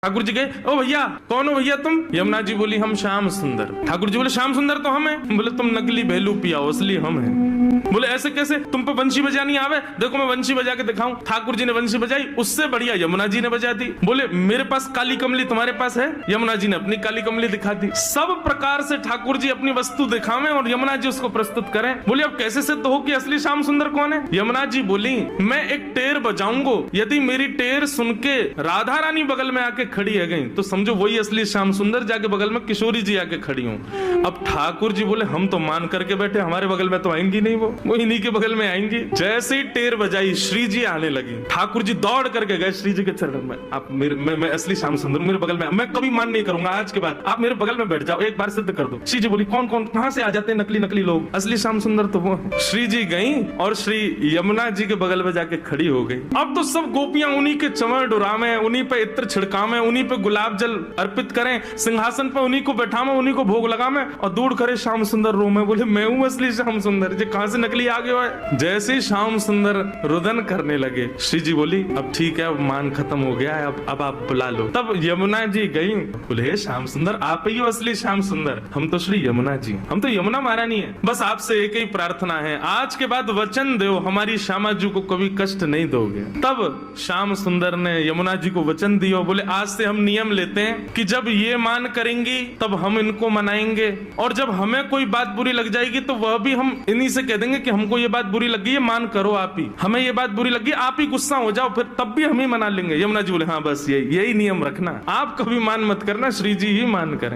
ठाकुर जी गए, ओ भैया कौन हो भैया तुम? यमुना जी बोली हम श्याम सुंदर। ठाकुर जी बोले श्याम सुंदर तो हम हैं। बोले तुम नकली भेलू पियाओ, असली हम हैं। बोले ऐसे कैसे, तुम पे बंशी बजानी आवे? देखो मैं बंशी बजा के दिखाऊं। ठाकुर जी ने बंशी बजाई, उससे बढ़िया यमुना जी ने बजा दी। बोले मेरे पास काली कमली, तुम्हारे पास है? यमुना जी ने अपनी काली कमली दिखा दी। सब प्रकार से ठाकुर जी अपनी वस्तु दिखावें और यमुना जी उसको प्रस्तुत करें। बोले अब कैसे सिद्ध हो कि असली श्याम सुंदर कौन है? यमुना जी बोली मैं एक टेर बजाऊंगा, यदि मेरी टेर सुन के राधा रानी बगल में आके खड़ी है गई तो समझो वही असली श्याम सुंदर, जाके बगल में किशोरी जी आके खड़ी हूँ। अब ठाकुर जी बोले हम तो मान करके बैठे, हमारे बगल में तो आएंगी नहीं, वो इन्हीं के बगल में आएंगी। जैसे ही टेर बजाई श्री जी आने लगी, ठाकुर जी दौड़ करके गए श्री जी के चरण में। आप मैं असली श्याम सुंदर, मेरे बगल में, मैं कभी मान नहीं करूंगा, आज के बाद आप मेरे बगल में बैठ जाओ, एक बार सिद्ध कर दो। श्री जी बोली कौन कौन कहां से आ जाते हैं नकली नकली लोग, असली श्याम सुंदर तो वो। श्री जी गई और श्री यमुना जी के बगल में जाके खड़ी हो गई। अब तो सब गोपियां उन्हीं के चंवर डुरावे, उन्हीं पे इत्र छिड़कावे, उन्हीं पे गुलाब जल अर्पित करें, सिंहासन पे उन्हीं को बैठावे, उन्हीं को भोग लगावे और दूर करे श्याम सुंदर रो में। बोले मैं हूँ असली श्याम सुंदर, जो कहां से नकली आ गया है। जैसे श्याम सुंदर रुदन करने लगे, श्री जी बोली अब ठीक है, अब मान खत्म हो गया है, अब आप बुला लो। तब यमुना जी गई, बोले श्याम सुंदर आप ही हो असली श्याम सुंदर? हम तो श्री यमुना जी, हम तो यमुना महारानी है। बस आपसे एक ही प्रार्थना है, आज के बाद वचन दो हमारी श्यामा जी को कभी कष्ट नहीं दोगे। तब श्याम सुंदर ने यमुना जी को वचन दिया, बोले आज से हम नियम लेते हैं कि जब ये मान करेंगी तब हम इनको मनाएंगे, और जब हमें कोई बात बुरी लग जाएगी तो वह भी हम इन्हीं से कह देंगे कि हमको ये बात बुरी लगी है, मान करो आप ही, हमें ये बात बुरी लगी, आप ही गुस्सा हो जाओ, फिर तब भी हम ही मना लेंगे। यमुना जी बोले हाँ बस यही नियम रखना, आप कभी मान मत करना, श्री जी ही मान करें।